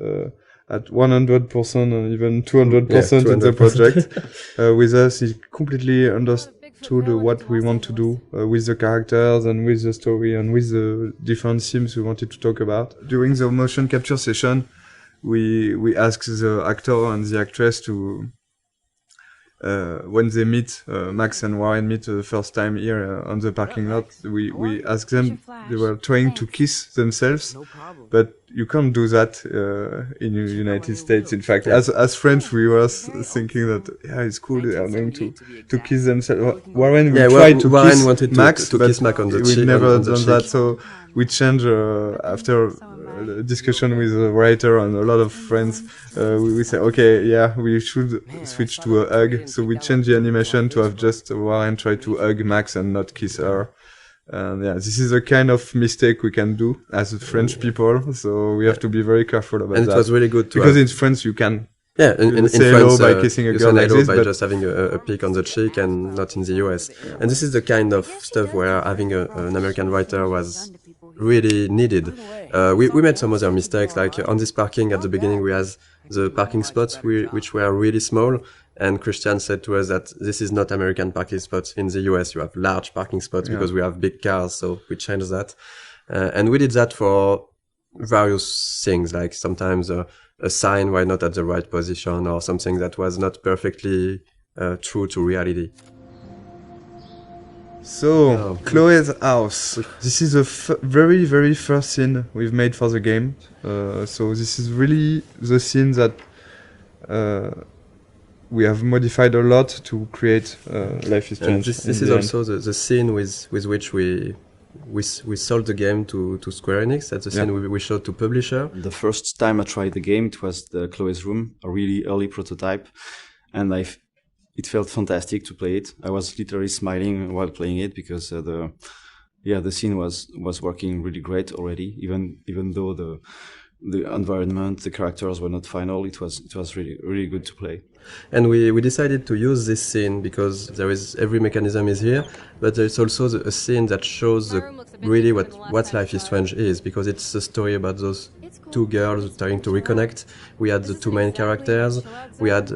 at 100% and even 200% in the project. With us, he completely understood what we want to do with the characters and with the story and with the different themes we wanted to talk about. During the motion capture session, we ask the actor and the actress to when they meet Max and Warren meet the first time here on the parking lot, we ask them. They were trying to kiss themselves, but you can't do that in the United States. In fact, as French, we were thinking that it's cool. They are going to kiss themselves. Warren tried to kiss Max, to kiss Max on the cheek. We've never done that, so we changed after a discussion with a writer and a lot of friends. We said, okay, we should switch to a hug. So we changed the animation to have just Warren try to hug Max and not kiss her. And this is a kind of mistake we can do as French people. So we have to be very careful about that. And it was really good because in France you can. Yeah, in say France, hello by kissing a girl like this, by just having a peek on the cheek, and not in the US. And this is the kind of stuff where having an American writer was really needed. We made some other mistakes, like on this parking at the beginning we had the parking spots which were really small, and Christian said to us that this is not American parking spots. In the US you have large parking spots because we have big cars, so we changed that. And we did that for various things, like sometimes a sign were not at the right position or something that was not perfectly true to reality. So, Chloe's house. This is the very, very first scene we've made for the game. So this is really the scene that we have modified a lot to create Life is Strange. This is also the scene with which we sold the game to Square Enix. That's the scene we showed to publisher. The first time I tried the game, it was the Chloe's Room, a really early prototype, and it felt fantastic to play it. I was literally smiling while playing it because the scene was working really great already. Even though the environment, the characters were not final, it was really really good to play. And we decided to use this scene because every mechanism is here, but there's also a scene that shows really what Life is Strange is, because it's a story about those two girls trying to reconnect. We had the two main characters. We had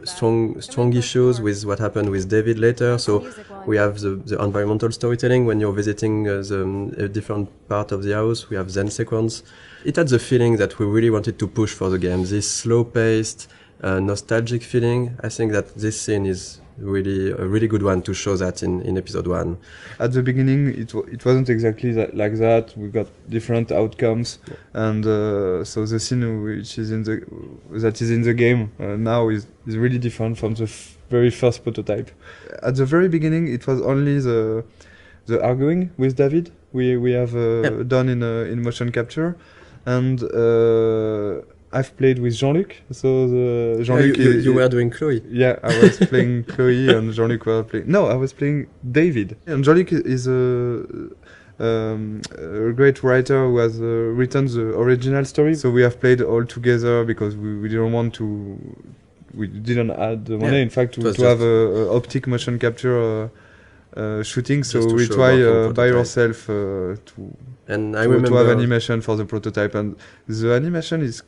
strong issues with what happened with David later. So we have the environmental storytelling when you're visiting a different part of the house. We have Zen sequence. It had the feeling that we really wanted to push for the game. This slow-paced, nostalgic feeling. I think that this scene is really a really good one to show that in episode 1. At the beginning, it wasn't exactly like that. We got different outcomes, and so the scene which is in the game now is really different from the very first prototype. At the very beginning, it was only the arguing with David we have done in motion capture, and I've played with Jean-Luc, so Jean-Luc... You were doing Chloe. Yeah, I was playing Chloe and Jean-Luc were playing... No, I was playing David. And Jean-Luc is a great writer who has written the original story. So we have played all together because we didn't want to... We didn't add the money, in fact, to have a optic motion capture shooting. So we try by ourselves to have animation for the prototype. And the animation is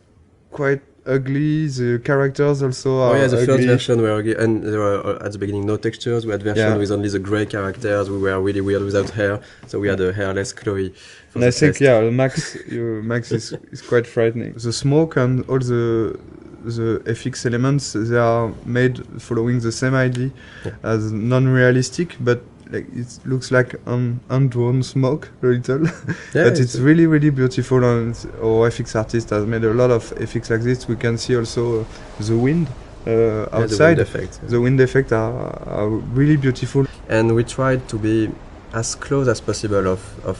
quite ugly. The characters also are the ugly. first version were ugly, and there were at the beginning no textures. We had version with only the grey characters. We were really weird without hair, so we had a hairless Chloe. And I think Max is quite frightening. The smoke and all the FX elements, they are made following the same idea as non-realistic, but like it looks like undrawn smoke a little. But it's really, really beautiful, and our FX artist has made a lot of FX like this. We can see also the wind outside. The wind effect are really beautiful. And we tried to be as close as possible of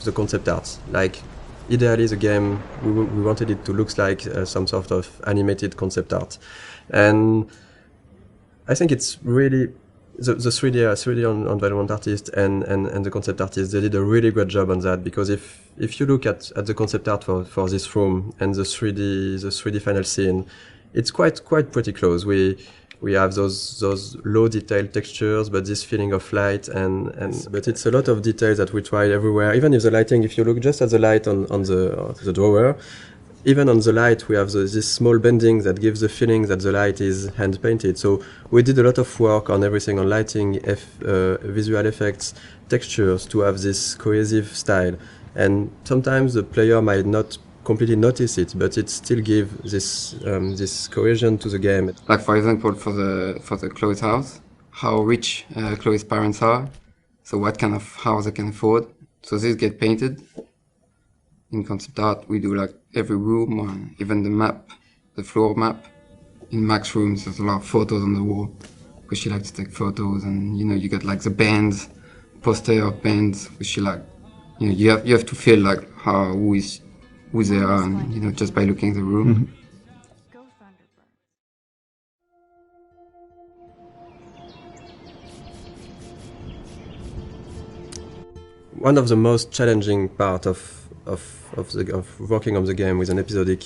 the concept art. Like, ideally, the game, we wanted it to look like some sort of animated concept art. And I think it's really the 3D environment artist and the concept artist, they did a really great job on that, because if you look at the concept art for this room and the 3D final scene, it's quite pretty close. We have those low detail textures, but this feeling of light but it's a lot of details that we tried everywhere. Even if the lighting, if you look just at the light on the drawer, even on the light, we have this small bending that gives the feeling that the light is hand-painted. So we did a lot of work on everything, on lighting, visual effects, textures, to have this cohesive style. And sometimes the player might not completely notice it, but it still gives this cohesion to the game. Like, for example, for the Chloe's house, how rich Chloe's parents are, so what kind of house they can afford. So this get painted. In concept art, we do like every room, or even the map, the floor map. In Max's rooms, there's a lot of photos on the wall, because she likes to take photos, and you get like the bands, poster of bands, which she like. You have to feel like who they are, and just by looking at the room. Mm-hmm. One of the most challenging part of working on the game with an episodic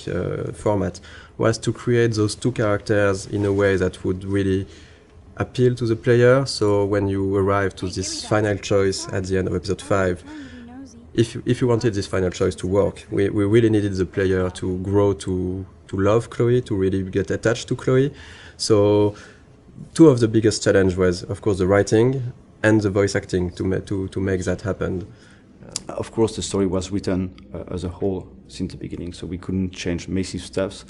format was to create those two characters in a way that would really appeal to the player. So when you arrive to this final choice at the end of episode 5, if you wanted this final choice to work, we really needed the player to grow to love Chloe, to really get attached to Chloe. So two of the biggest challenge was, of course, the writing and the voice acting to make that happen. Of course, the story was written as a whole since the beginning, so we couldn't change massive steps,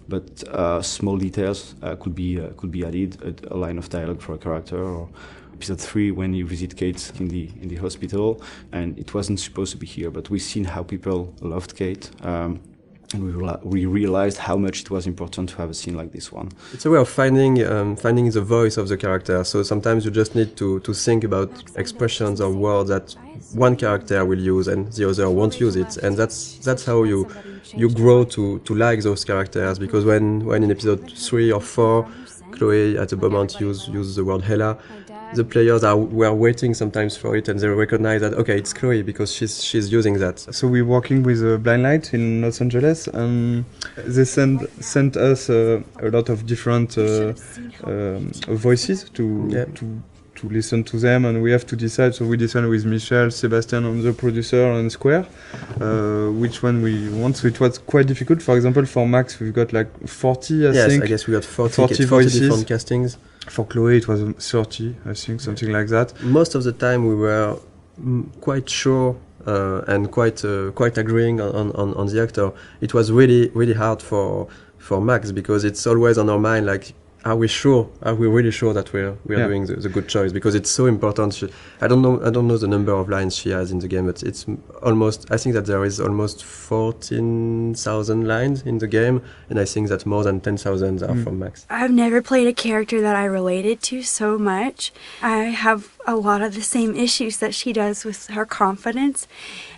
but small details could be added, a line of dialogue for a character, or episode 3 when you visit Kate in the hospital, and it wasn't supposed to be here, but we've seen how people loved Kate. And we realized how much it was important to have a scene like this one. It's a way of finding the voice of the character. So sometimes you just need to think about expressions or words that one character will use and the other won't use it. And that's how you grow to like those characters. Because when in episode 3 or 4, Chloe at the moment use the word Hela, the players were waiting sometimes for it, and they recognize that, okay, it's Chloe because she's using that. So we're working with Blind Light in Los Angeles, and they sent us a lot of different voices to listen to them, and we have to decide. So we decided with Michel, Sebastian, and the producer, and Square, which one we want. So it was quite difficult. For example, for Max, we've got like 40, I think. Yes, I guess we got 40 voices. Different castings. For Chloe, it was 30, I think, something like that. Most of the time, we were quite sure and quite agreeing on the actor. It was really, really hard for Max, because it's always on our mind, like, are we really sure that we are doing the good choice? Because it's so important. I don't know the number of lines she has in the game, but it's almost, I think that there is almost 14,000 lines in the game, and I think that more than 10,000 are from Max. I've never played a character that I related to so much. I have a lot of the same issues that she does with her confidence,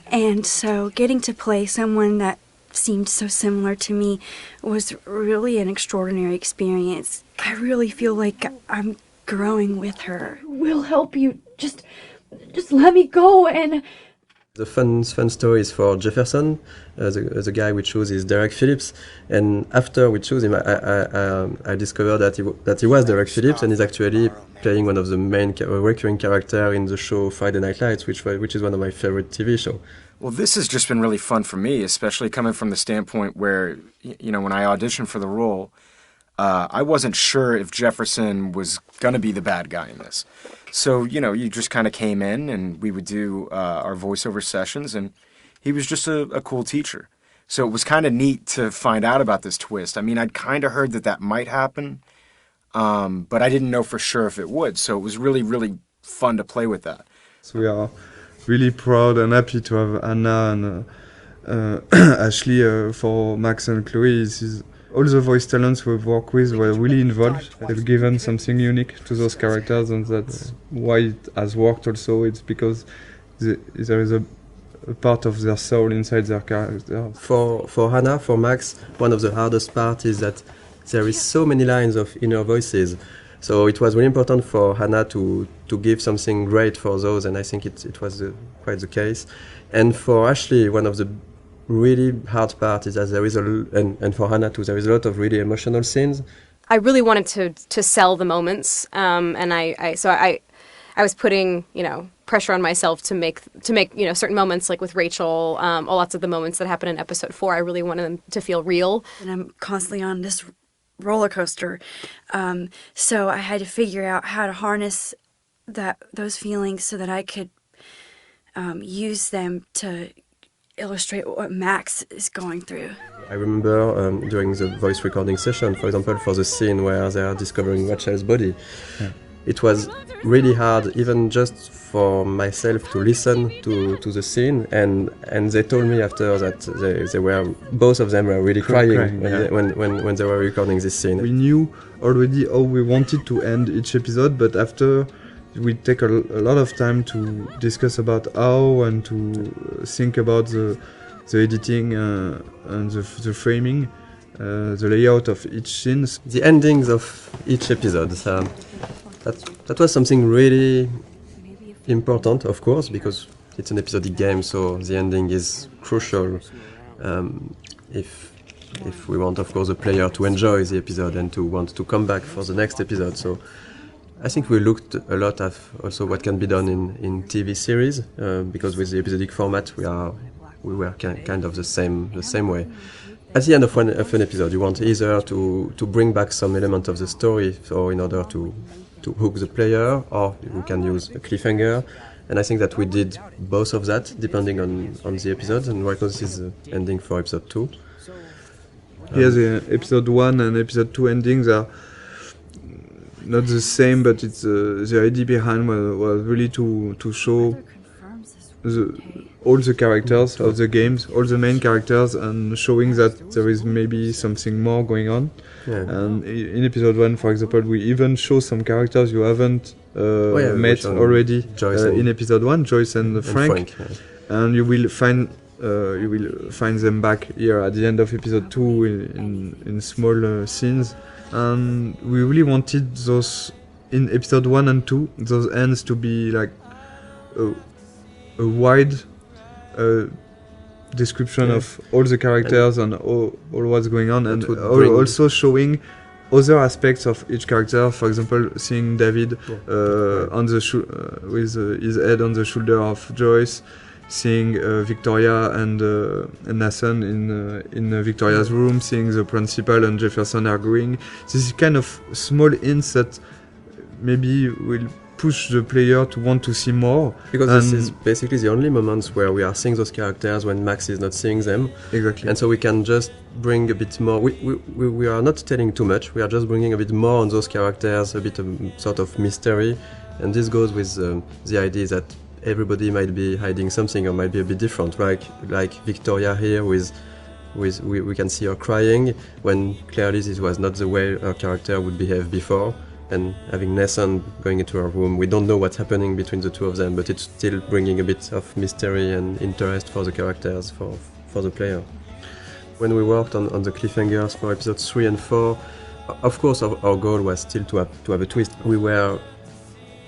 and so getting to play someone that seemed so similar to me was really an extraordinary experience. I really feel like I'm growing with her. We'll help you. Just let me go. And the fun story is for Jefferson. The guy we chose is Derek Phillips, and after we chose him, I discovered that he was Derek Phillips, and he's actually playing one of the main recurring characters in the show Friday Night Lights, which is one of my favorite TV shows. Well, this has just been really fun for me, especially coming from the standpoint where, when I auditioned for the role, I wasn't sure if Jefferson was going to be the bad guy in this. So, you just kind of came in and we would do our voiceover sessions, and he was just a cool teacher. So it was kind of neat to find out about this twist. I mean, I'd kind of heard that might happen, but I didn't know for sure if it would. So it was really, really fun to play with that. So we are really proud and happy to have Anna and Ashley for Max and Chloe. All the voice talents we've worked with were really involved. They've given something unique to those characters, and that's why it has worked also. It's because there is a part of their soul inside their character. For Hannah, for Max, one of the hardest parts is that there is so many lines of inner voices. So it was really important for Hannah to give something great for those, and I think it was quite the case. And for Ashley, one of the really hard part is that there is and for Hannah too, there is a lot of really emotional scenes. I really wanted to sell the moments, and I was putting pressure on myself to make certain moments, like with Rachel, lots of the moments that happen in episode 4. I really wanted them to feel real. And I'm constantly on this roller coaster, so I had to figure out how to harness those feelings so that I could use them to illustrate what Max is going through. I remember during the voice recording session, for example, for the scene where they are discovering Rachel's body, it was really hard, even just for myself, to listen to the scene, and they told me after that they were, both of them were really crying when they were recording this scene. We knew already how we wanted to end each episode, but after we take a lot of time to discuss about how and to think about the editing and the framing, the layout of each scene. The endings of each episode. That was something really important, of course, because it's an episodic game, so the ending is crucial if we want, of course, the player to enjoy the episode and to want to come back for the next episode. So I think we looked a lot at also what can be done in TV series, because with the episodic format we were kind of the same way. At the end of an episode, you want either to bring back some element of the story, or in order to hook the player, or we can use a cliffhanger. And I think that we did both of that, depending on the episode. And right now this is the ending for episode 2. Here the episode 1 and episode 2 endings are not the same, but it's the idea behind was really to show all the characters of the games, all the main characters, and showing that there is maybe something more going on. And in episode 1, for example, we even show some characters you haven't met already in episode 1, Joyce and Frank. And you will find them back here at the end of episode 2 in small scenes. And we really wanted those in episode 1 and 2, those ends to be like a wide description of all the characters and all what's going on, and also showing other aspects of each character. For example, seeing David on the with his head on the shoulder of Joyce, seeing Victoria and Nathan in Victoria's room, seeing the principal and Jefferson arguing. This is kind of small hints that maybe will push the player to want to see more. Because this is basically the only moments where we are seeing those characters when Max is not seeing them. Exactly. And so we can just bring a bit more. We are not telling too much. We are just bringing a bit more on those characters, a bit of sort of mystery. And this goes with the idea that everybody might be hiding something or might be a bit different. Like Victoria here we can see her crying when clearly this was not the way her character would behave before. And having Nathan going into her room, we don't know what's happening between the two of them, but it's still bringing a bit of mystery and interest for the characters, for the player. When we worked on the cliffhangers for episodes 3 and 4, of course our goal was still to have a twist. We were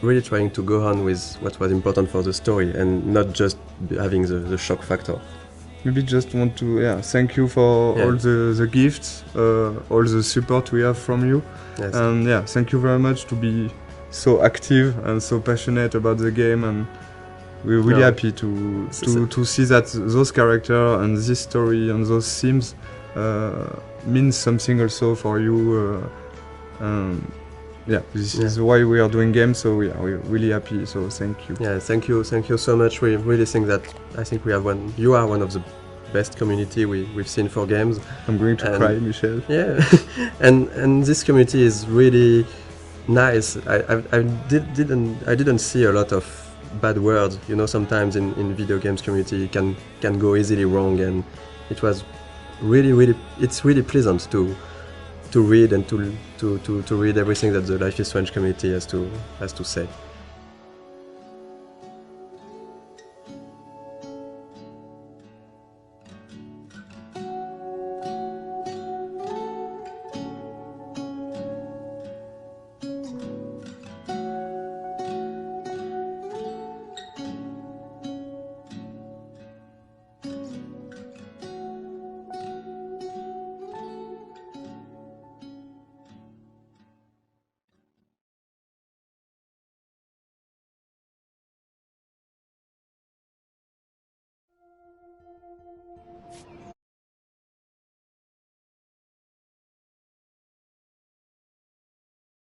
really trying to go on with what was important for the story and not just having the shock factor. Maybe just want to thank you for all the gifts, all the support we have from you. Yes. And thank you very much to be so active and so passionate about the game, and we're really No. happy to see that those characters and this story and those themes means something also for you. This is why we are doing games. So we're really happy. So thank you. Yeah, thank you so much. We really think that we have you are one of the best community we've seen for games. I'm going to cry, Michel. Yeah, and this community is really nice. I didn't see a lot of bad words. You know, sometimes in video games community can go easily wrong, and it was it's really pleasant to read and to read everything that the Life is Strange community has to say.